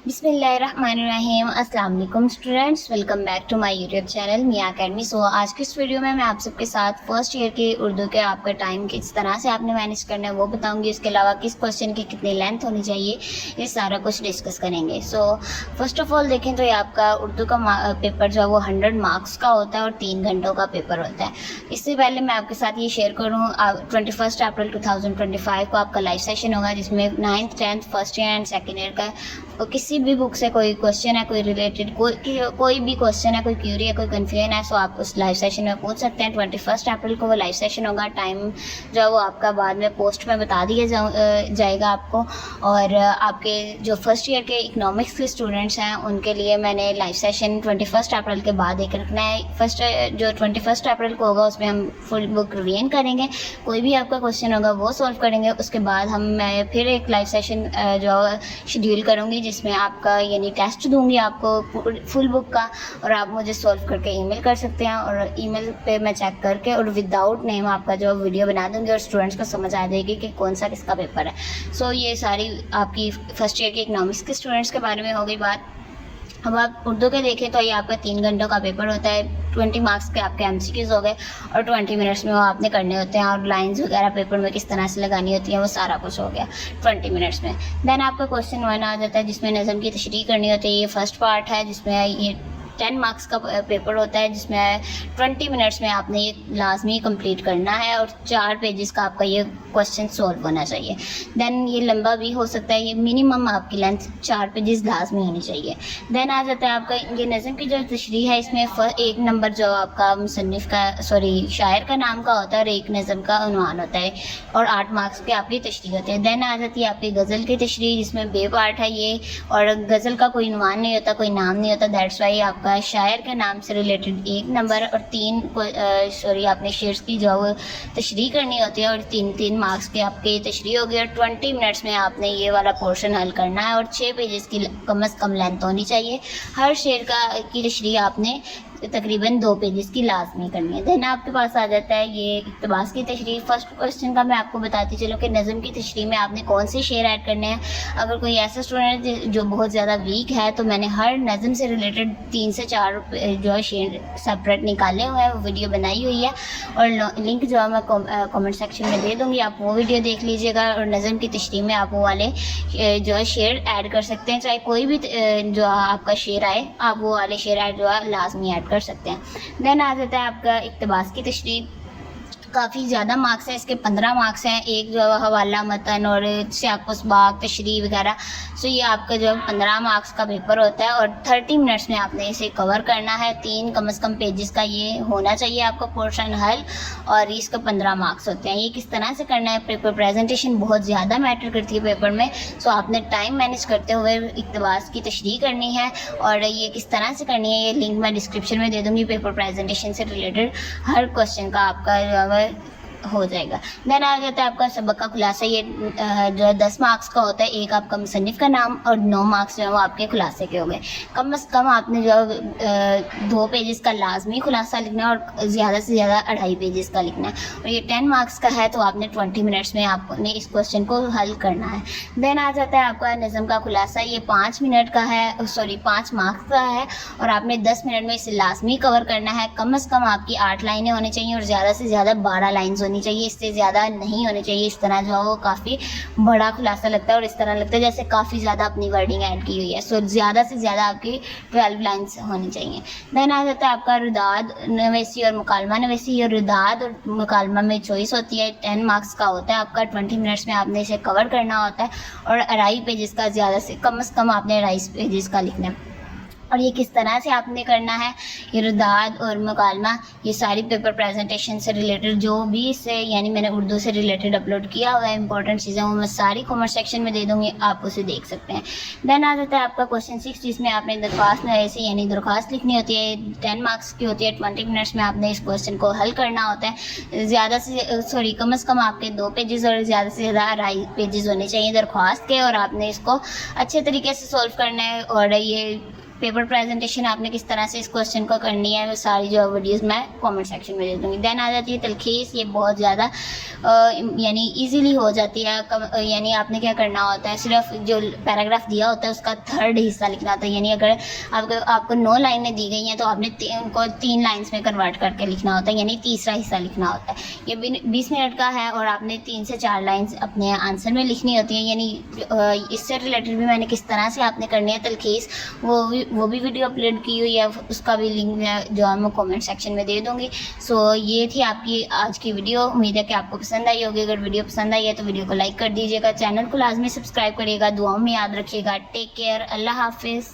बिस्मिल्लाहिर्रहमानिर्रहीम। अस्सलाम वालेकुम students, welcome back to my YouTube channel Mian academy. So आज की इस वीडियो में मैं आप सबके साथ फर्स्ट ईयर के उर्दू के आपका टाइम किस तरह से आपने मैनेज करना है वो बताऊंगी। इसके अलावा किस क्वेश्चन की कितनी लेंथ होनी चाहिए ये सारा कुछ डिस्कस करेंगे। सो फर्स्ट ऑफ ऑल देखें तो ये आपका उर्दू का पेपर जो है वो 100 मार्क्स का होता है और 3 घंटों का पेपर होता है। इससे पहले मैं आपके साथ ये शेयर करूँ, 21 अप्रैल 2025 को आपका लाइव सेशन होगा जिसमें 9th 10th first year and second year का किसी भी बुक से कोई क्वेश्चन है, कोई रिलेटेड कोई भी क्वेश्चन है, कोई क्यूरी है, कोई कन्फ्यूजन है, सो आप उस लाइव सेशन में पूछ सकते हैं। 21 अप्रैल को वो लाइव सेशन होगा। टाइम जो है वो आपका बाद में पोस्ट में बता दिया जाएगा आपको। और आपके जो फर्स्ट ईयर के इकोनॉमिक्स के स्टूडेंट्स हैं उनके लिए मैंने लाइव सेशन 21 अप्रैल के बाद एक रखना है। जो 21 अप्रैल को होगा उसमें हम फुल बुक रिवीजन करेंगे, कोई भी आपका क्वेश्चन होगा वो सॉल्व करेंगे। उसके बाद मैं फिर एक लाइव सेशन जो शेड्यूल करूँगी जिसमें आपका यानी टेस्ट दूंगी आपको फुल बुक का, और आप मुझे सॉल्व करके ईमेल कर सकते हैं और ईमेल पे मैं चेक करके और विदाउट नेम आपका जो वीडियो बना दूंगी और स्टूडेंट्स को समझ आ जाएगी कि कौन सा किसका पेपर है। सो ये सारी आपकी फर्स्ट ईयर के इकोनॉमिक्स के स्टूडेंट्स के बारे में हो गई बात। अब आप उर्दू के देखें तो ये आपका 3 घंटों का पेपर होता है। 20 मार्क्स के आपके MCQs हो गए और 20 मिनट्स में वो आपने करने होते हैं, और लाइंस वगैरह पेपर में किस तरह से लगानी होती है वो सारा कुछ हो गया 20 मिनट्स में। देन आपका क्वेश्चन 1 आ जाता है जिसमें नज़म की तशरीह करनी होती है। ये फर्स्ट पार्ट है जिसमें ये 10 मार्क्स का पेपर होता है जिसमें 20 मिनट्स में आपने ये लाजमी कंप्लीट करना है और 4 पेजेस का आपका ये क्वेश्चन सॉल्व होना चाहिए। देन ये लंबा भी हो सकता है, ये मिनिमम आपकी लेंथ 4 पेजेस लाजमी होनी चाहिए। देन आ जाता है आपका ये नज़म की जो तशरीह है, इसमें 1 नंबर जो आपका मुसन्निफ़ का शायर का नाम का होता है और 1 नज़म का उन्वान होता है और 8 मार्क्स की आपकी तशरीह होती है। देन आ जाती है आपकी गज़ल की तशरीह जिसमें बे पार्ट है ये, और गज़ल का कोई उन्वान नहीं होता, कोई नाम नहीं होता, दैट्स वाई आपका शायर के नाम से रिलेटेड 1 नंबर और 3 आपने शेर्स की जो वो तशरीह करनी होती है और 3 मार्क्स के आपके तशरीह हो गई। और 20 मिनट्स में आपने ये वाला पोर्शन हल करना है और 6 पेजेस की कम से कम लेंथ होनी चाहिए। हर शेर की तशरीह आपने तकरीबन 2 पेजेस की लाजमी करनी है। देन आपके पास आ जाता है ये इक़्तिबास की तशरीह। फर्स्ट क्वेश्चन का मैं आपको बताती चलूँ कि नज़म की तशरीह में आपने कौन से शेर ऐड करने हैं। अगर कोई ऐसा स्टूडेंट जो बहुत ज़्यादा वीक है तो मैंने हर नज़म से रिलेटेड 3 से 4 जो है शेर सेपरेट निकाले हुए हैं, वो वीडियो बनाई हुई है और लिंक जो है मैं कॉमेंट सेक्शन में दे दूँगी, आप वो वीडियो देख लीजिएगा। और नज़म की तशरीह में आप वो वाले जो है शेर ऐड कर सकते हैं, चाहे कोई भी जो आपका शेर आए आप वो वाले शेर ऐड जो है लाजमी ऐड कर सकते हैं। देन आ जाता है आपका इक़्तिबास की तशरीह। काफ़ी ज़्यादा मार्क्स हैं इसके, 15 मार्क्स हैं। एक जो हवाला मतन और सियाक़-उस-बाक़ तशरीह वगैरह। सो ये आपका जो 15 मार्क्स का पेपर होता है और 30 मिनट्स में आपने इसे कवर करना है। 3 कम से कम पेजेस का ये होना चाहिए आपका पोर्शन हल, और इसका 15 मार्क्स होते हैं। ये किस तरह से करना है, पेपर प्रेजेंटेशन बहुत ज़्यादा मैटर करती है पेपर में। सो आपने टाइम मैनेज करते हुए इक़्तिबास की तशरीह करनी है और ये किस तरह से करनी है ये लिंक मैं डिस्क्रिप्शन में दे दूँगी। पेपर प्रेजेंटेशन से रिलेटेड हर क्वेश्चन का आपका हो जाएगा। देन आ जाता है आपका सबक का खुलासा। ये जो है 10 मार्क्स का होता है। एक आपका मुसन्निफ़ का नाम और 9 मार्क्स जो है वो आपके खुलासे के हो गए। कम से कम आपने जो 2 पेजेस का लाजमी खुलासा लिखना है और ज़्यादा से ज़्यादा 2.5 पेजेस का लिखना है। और ये 10 मार्क्स का है तो आपने 20 मिनट्स में आपने इस क्वेश्चन को हल करना है। देन आ जाता है आपका नज़म का खुलासा। ये 5 मिनट का है, 5 मार्क्स का है और आपने 10 मिनट में इसे लाजमी कवर करना है। कम से कम आपकी 8 लाइनें होनी चाहिए और ज़्यादा से ज़्यादा 12 लाइन्स होनी चाहिए, इससे ज़्यादा नहीं होनी चाहिए। इस तरह जो वो काफ़ी बड़ा खुलासा लगता है और इस तरह लगता है जैसे काफ़ी ज़्यादा अपनी वर्डिंग ऐड की हुई है। सो ज़्यादा से ज़्यादा आपकी 12 लाइन्स होनी चाहिए। देन आ जाता है आपका रुदाद नवेसी और मुकालमा नवेसी। और रुदाद और मुकालमा में चॉइस होती है, 10 मार्क्स का होता है आपका। 20 मिनट्स में आपने इसे कवर करना होता है और 2.5 पेजेस का ज़्यादा से कम आपने 2.5 पेजेस का लिखना है। और ये किस तरह से आपने करना है, ये रुदाद और मुकालमा, ये सारी पेपर प्रेजेंटेशन से रिलेटेड जो भी इससे यानी मैंने उर्दू से रिलेटेड अपलोड किया हुआ है इंपॉर्टेंट चीज़ें, वो मैं सारी कमेंट सेक्शन में दे दूँगी, आप उसे देख सकते हैं। देन आ जाता है आपका क्वेश्चन 6 जिसमें आपने दरख्वास्त नवीसी यानी दरख्वास्त लिखनी होती है। 10 मार्क्स की होती है। 20 मिनट्स में आपने इस क्वेश्चन को हल करना होता है। कम से कम आपके 2 पेजेस और ज़्यादा से ज़्यादा 2.5 पेजेस होने चाहिए दरख्वास्त के, और आपने इसको अच्छे तरीके से सॉल्व करना है। और ये पेपर प्रेजेंटेशन आपने किस तरह से इस क्वेश्चन को करनी है, वो सारी जो वीडियोस मैं कमेंट सेक्शन में दे दूँगी। देन आ जाती है तलखीस। ये बहुत ज़्यादा यानी इजीली हो जाती है। यानी आपने क्या करना होता है, सिर्फ जो पैराग्राफ दिया होता है उसका थर्ड हिस्सा लिखना होता है। यानी अगर आपको 9 लाइनें दी गई हैं तो आपने उनको 3 लाइन्स में कन्वर्ट करके लिखना होता है, यानी तीसरा हिस्सा लिखना होता है। ये 20 मिनट का है और आपने 3 से 4 लाइन्स अपने आंसर में लिखनी होती है। यानी इससे रिलेटेड भी मैंने किस तरह से आपने करनी है तलखीस, वो भी वीडियो अपलोड की हुई है, उसका भी लिंक मैं जो है मैं कमेंट सेक्शन में दे दूँगी। सो ये थी आपकी आज की वीडियो। उम्मीद है कि आपको पसंद आई होगी। अगर वीडियो पसंद आई है तो वीडियो को लाइक कर दीजिएगा, चैनल को लाजमी सब्सक्राइब करिएगा, दुआओं में याद रखिएगा। टेक केयर, अल्लाह हाफिज़।